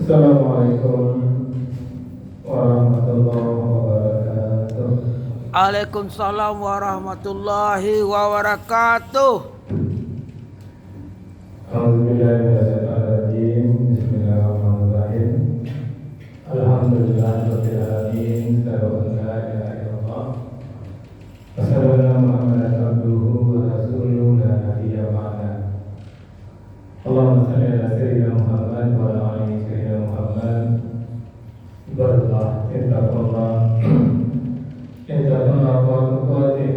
Assalamualaikum warahmatullahi wabarakatuh. Waalaikumsalam warahmatullahi wabarakatuh. Alhamdulillahirrahmanirrahim. Bismillahirrahmanirrahim. Alhamdulillahirabbil alamin. Asyhadu an la ilaha illallah. Asyhadu anna Muhammadan abduhu wa rasuluhu la nabiyya ba'da. Allahumma shalli ala sayyidina Muhammad wa ala ali sayyidina Muhammad. Ibadallah, ittaqullah. Ittaqullah wa tuqatih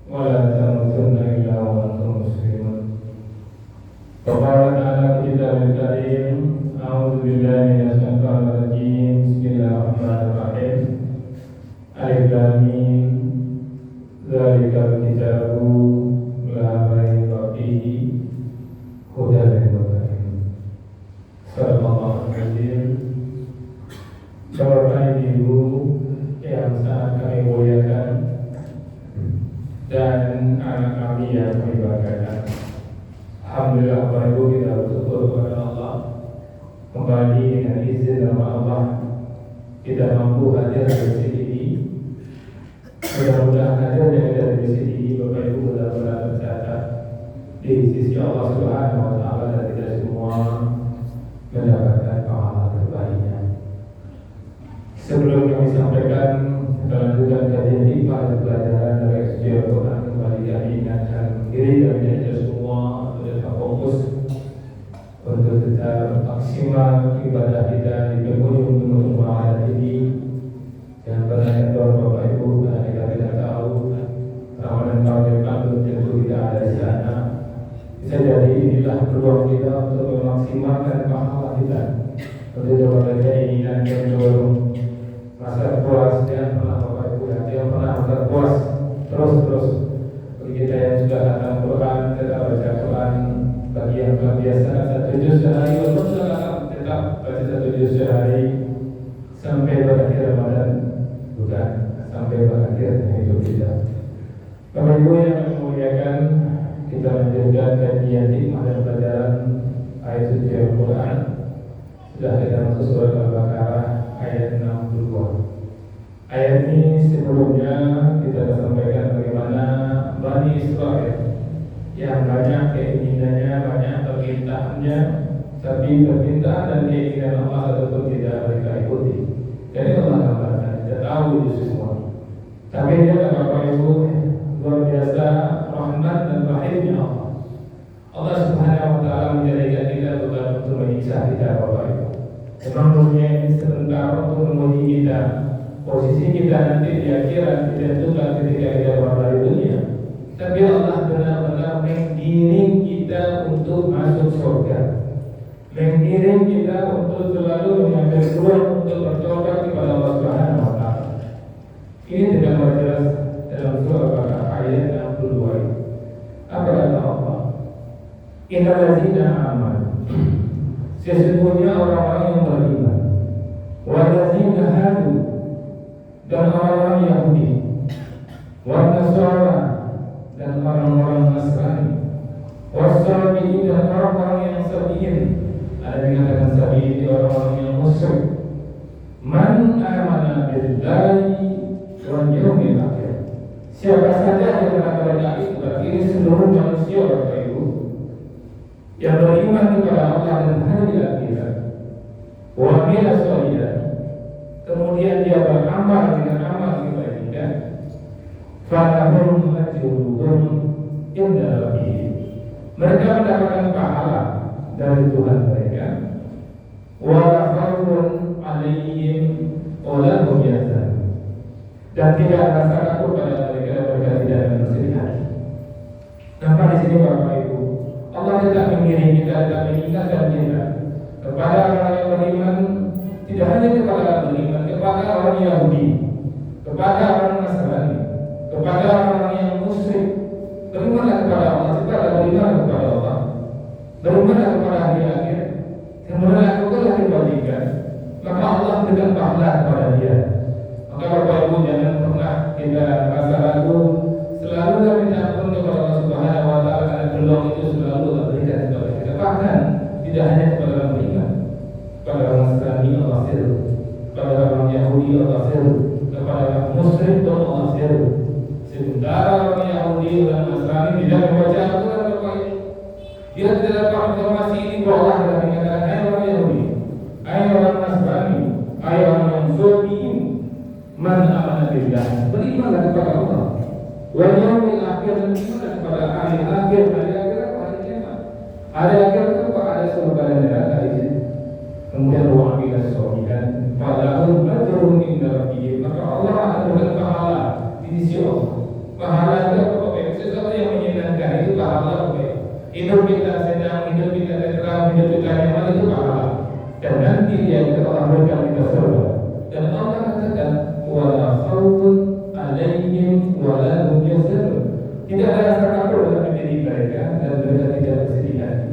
wa la tamutunna illa wa antum muslimun. Qala ta'ala fi kitabil karim, a'udzu billahi minasy syaithanir rajim. Bismillahirrahmanirrahim. Alif lam mim. Dzalikal kitabu la raiba fihi hudan lil muttaqin. Sallallahu alaihi. Bapak Ibu yang sangat kami muliakan dan anak kami yang kami banggakan, alhamdulillah Bapak Ibu, kita bersyukur kepada Allah. Kembali dengan izin nama Allah kita mampu hadir di sini ini. Mudah-mudahan hadir dari sini ini Bapak Ibu benar-benar tercatat di sisi Allah Subhanahu wa Ta'ala, dan kita semua mendapatkan pahala terbaiknya. Sebelum kami sampaikan kelanjutan kajian hikmah dan pelajaran dari segi Al-Quran, kembali kami ingatkan diri kami dan kita semua untuk tetap fokus untuk tetap maksimal ibadah kita di penghujung Ramadan ini. Jangan pernah kendor Bapak Ibu, karena kita tidak tahu Ramadan tahun depan belum tentu kita ada di sana. Bisa jadi inilah peluang kita untuk memaksimalkan pahala kita, untuk berbagai keinginan dan mendorong masa puas. Jangan pernah Bapak Ibu, jangan pernah masa puas terus. Bagi kita yang sudah datang Quran, tetap baca Quran bagi yang biasa satu juz sehari, walaupun tetap baca satu juz sehari sampai berakhir Ramadan, bukan sampai berakhirnya hidup kita. Bapak Ibu yang memuliakan, kita lanjutkan kajian hikmah dan pelajaran ayat suci Al-Quran. Sudah kita masuk surat Al-Baqarah ayat 62. Ayat ini sebelumnya kita sampaikan bagaimana Bani Israel yang banyak keinginannya, banyak permintaannya, tapi permintaan dan keinginan Allah tetap tidak mereka ikuti. Jadi Allah gambarkan, kita tahu itu semua. Tapi dia Bapak Ibu, luar biasa rahmat dan rahimnya Allah. Allah Subhanahu wa Ta'ala menjadikan kita bukan untuk menyiksa kita Bapak Ibu. Memang dunia ini sebentar untuk memuji kita. Posisi kita nanti di akhirat ditentukan ketika kita keluar dari dunia. Tapi Allah benar-benar menggiring kita untuk masuk surga, menggiring kita untuk selalu mengambil peluang untuk bertobat kepada Allah Subhanahu wa Ta'ala. Ini tidak jelas dalam surah Al-Baqarah ayat 62. Apa kata Allah? Innal ladzina amanu, sesungguhnya orang-orang yang beriman, walladzina hadu, dan orang-orang Yahudi, wan Nasara, dan orang-orang Nasrani, wasabiin, dan orang-orang yang sabiin. Ada yang mengatakan sabiin itu orang-orang yang musyrik. Man amana billahi wal yawmil akhir. Siapa saja yang beragama itu, berarti ini seluruh manusia Bapak Ibu, yang beriman kepada Allah dan hari akhirat, wa amila sholihan, kemudian dia beramal dengan amal kebajikan, falahum ajruhum inda rabbihim, mereka mendapatkan pahala dari Tuhan mereka, wa khawfun 'alaihim wa lahum yahzanun, dan tidak ada rasa takut pada mereka tidak akan bersedih hati. Nampak di sini Bapak Ibu, Allah tidak mengiring kita, tidak mengingatkan kita kepada orang yang beriman, tidak hanya kepada orang beriman, kepada orang Yahudi, kepada orang Nasrani, kepada orang yang musyrik. Berimanlah kepada Allah, kepada beriman kepada Allah, berimanlah kepada hari akhir, kemudian lakukanlah kebaikan, maka Allah berikan pahala kepada dia. Maka Bapak Ibu, jangan pernah kita merasa ragu, selalu kami minta ampun kepada Allah Subhanahu wa Ta'ala, karena peluang itu selalu Allah berikan kepada kita. Bahkan tidak hanya kepada orang beriman, kepada tidak dapat informasi ini bahwa Allah telah mengatakan, hai orang Yahudi, hai orang Nasrani, hai orang yang Sobiin, man amana billah, berimanlah kepada Allah, wal yaumil akhir, berimanlah kepada hari akhir, hari akhirat, hari kiamat. Hari akhirat itu ada surga dan neraka di situ. Kemudian wa amila sholihan falahum ajrun inda rabbihim, maka Allah akan memberikan pahala di sisi Allah. Pahala itu apa Bapak? Sesuatu yang menyenangkan itu pahala Bapak. Hidup kita senang, hidup kita tenteram, hidup kita nyaman itu pahala. Dan nanti dia Allah berikan kita surga. Dan Allah katakan wala khaufun alaihim wala hum yahzanun. Tidak ada rasa takut dalam diri mereka dan mereka tidak bersedih hati.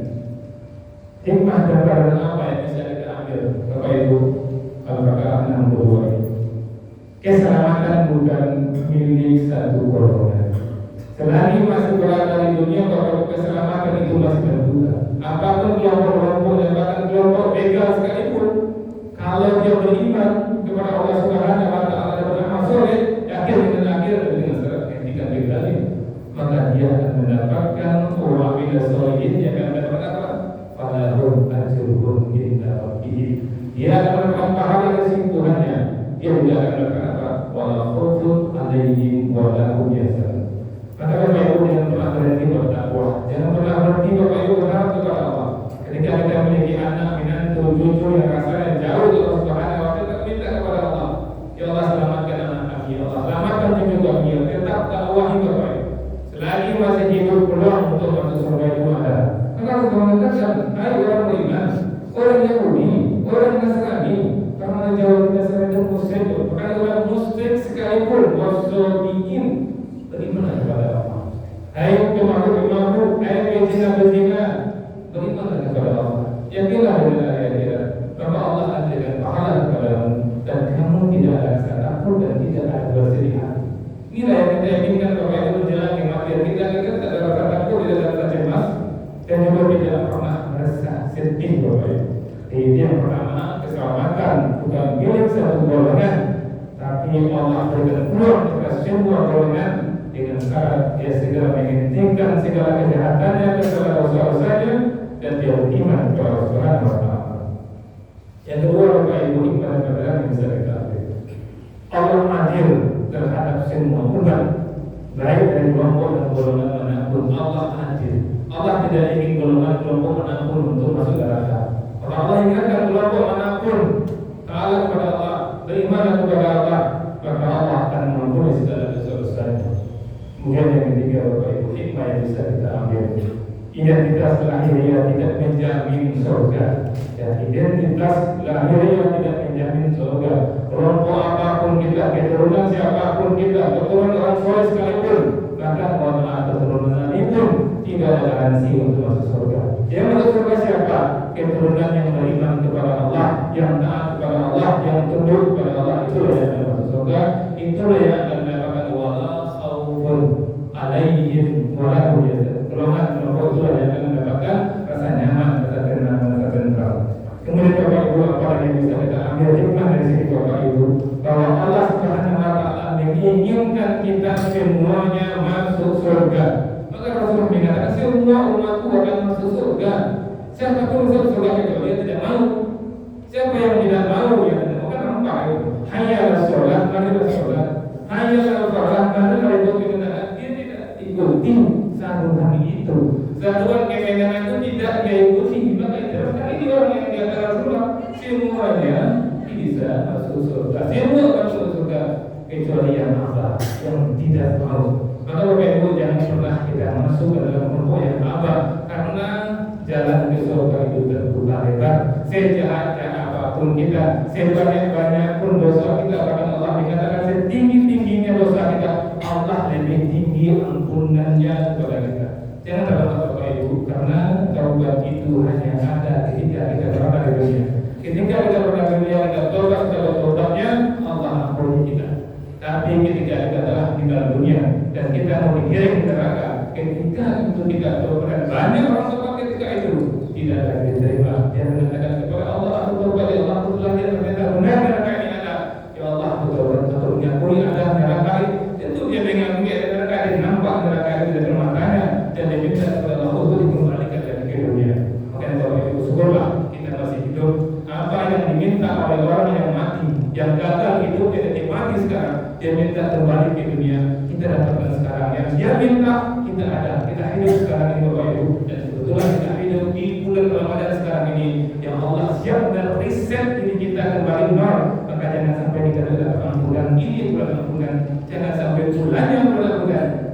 Hikmah dan pelajaran apa yang bisa kita ambil Bapak Ibu? Al-Baqarah 62 ini. Keselamatan bukan milik satu golongan. Selagi masih berada di dunia, bahwa keselamatan itu masih terbuka. Apapun kelompok-kelompok dan bahkan kelompok begal sekalipun, kalau dia beriman kepada Allah Subhanahu wa Ta'ala dan beramal soleh, yakin dengan akhir dan dengan syarat etika begal ini, maka dia akan mendapatkan wa'amila sholihin, dia akan mendapatkan apa? Falahum ajruhum inda rabbihim. Dia akan mendapatkan pahala kesimpulannya. Dia tidak akan mendapatkan apa? Wala khaufun alaihim wala hum yahzanun. Maka Bapak Ibu jangan pernah berhenti berdakwah, jangan pernah berhenti Bapak Ibu berharap kepada Allah. Ketika kita memiliki anak, menantu, cucu yang rasanya jauh dari Allah Subhanahu wa Ta'ala, kita minta kepada Allah, ya Allah selamatkan anak kami, ya Allah selamatkan cucu kami, tetap dakwahi Bapak Ibu. Selagi masih hidup peluang untuk masuk surga itu ada. Maka harus mengatakan, hai orang beriman, orang Yahudi, orang Nasrani, karena jauh Nasrani dan Muslim, bukan orang Muslim sekalipun, wasobiin, berimanlah kepada Allah. Hai pemabuk, hai pezina, berimanlah kepada Allah. Yakinlah dengan ayat-ayat, maka Allah akan berikan pahala kepadamu dan kamu tidak ada rasa takut dan tidak ada bersedih hati. Inilah yang kita inginkan Bapak Ibu menjalani kematian kita tidak ada rasa takut, tidak ada rasa cemas, dan juga tidak pernah merasa sedih Bapak Ibu. Ini yang pertama, keselamatan bukan milik satu golongan, tapi Allah berikan peluang kepada semua golongan dengan syarat dia segera menghentikan segala kejahatannya, segala dosa-dosanya, dan dia beriman kepada Allah Subhanahu wa Ta'ala. Yang kedua Bapak Ibu, hikmah dan pelajaran yang bisa kita ambil, Allah adil terhadap semua umat, baik dari kelompok dan golongan manapun. Allah adil. Allah tidak ingin golongan kelompok manapun untuk masuk neraka. Kalau Allah ingatkan kelompok manapun taat kepada Allah, beriman kepada Allah, maka Allah akan mengampuni segala dosa-dosanya. Kemudian yang ketiga Bapak Ibu, hikmah yang bisa kita ambil, identitas lahiriah tidak menjamin surga. Ya, identitas lahiriah tidak menjamin surga. Kelompok apapun kita, keturunan siapapun kita, keturunan orang soleh sekalipun, maka mohon maaf keturunan itu tidak ada garansi untuk masuk surga. Yang masuk surga siapa? Keturunan yang beriman kepada Allah, yang taat kepada Allah, yang tunduk kepada Allah, itulah yang akan masuk surga. Itulah yang akan mendapatkan wala khaufun alaihim wala hum yahzanun. Golongan kelompok itulah yang akan mendapatkan rasa nyaman, rasa tenang, rasa tentram. Kemudian Bapak Ibu, apa yang bisa kita ambil hikmah dari sini Bapak Ibu, bahwa Allah Subhanahu wa Ta'ala menginginkan kita semuanya masuk surga. Maka Rasulullah mengatakan semua umatku akan masuk surga. Siapapun masuk surga kecuali dia tidak mau. Siapa yang tidak mau, yang tidak mau kan nampak itu. Hayya ala sholat, marilah sholat. Hayya ala sholat, marilah itu kebenaran. Dia tidak ikuti saruhan itu. Saruhan kebenaran itu tidak dia ikuti. Maka itu ini orang yang dikatakan Rasulullah semuanya bisa masuk surga. Semua masuk surga kecuali yang apa? Yang tidak mau. Maka Bapak Ibu jangan pernah kita masuk ke dalam kelompok yang apa, karena jalan ke surga itu terbuka lebar. Sejahat-jahat apapun kita, sebanyak-banyak pun dosa kita, bahkan Allah dikatakan setinggi-tingginya dosa kita, Allah lebih tinggi ampunannya kepada kita. Jangan terlalu Bapak Ibu, karena taubat itu hanya ada ketika kita berada di dunia. Ketika kita berada di dunia, kita taubat kepada taubatnya, Allah ampuni kita. Tapi ketika kita telah tinggal dunia dan kita mau digiring ke neraka, ketika itu kita berbuat banyak orang taubat ketika itu tidak akan diterima. Dia mengatakan kepada Allah, aku taubat ya Allah, aku telah ternyata benar neraka ini ada. Ya Allah, aku taubat untuk mengakui ada neraka ini. Tentu dia mengakui ada neraka ini, nampak neraka itu dari matanya dan dia minta kepada Allah untuk dikembalikan lagi ke dunia. dia minta kembali ke dunia, kita dapatkan sekarang. Yang dia minta kita ada, kita hidup sekarang ini Bapak Ibu, dan kebetulan kita hidup di bulan Ramadan sekarang ini yang Allah siap dan riset ini kita kembali nol. Maka jangan sampai kita dapat ampunan ini bulan ampunan, jangan sampai bulannya bulan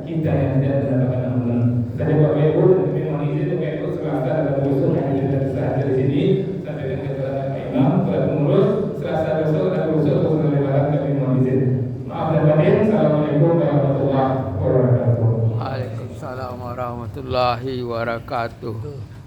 kita yang tidak mendapatkan ampunan. Tadi Bapak Ibu dan mohon izin Bapak Ibu Selasa dan besok yang tidak bisa hadir di sini sampai dengan keterangan Imam telah pengurus Selasa besok dan besok untuk lebaran kami mohon izin. Maaf dan batin. Assalamualaikum warahmatullahi wabarakatuh. Waalaikumsalam warahmatullahi wabarakatuh.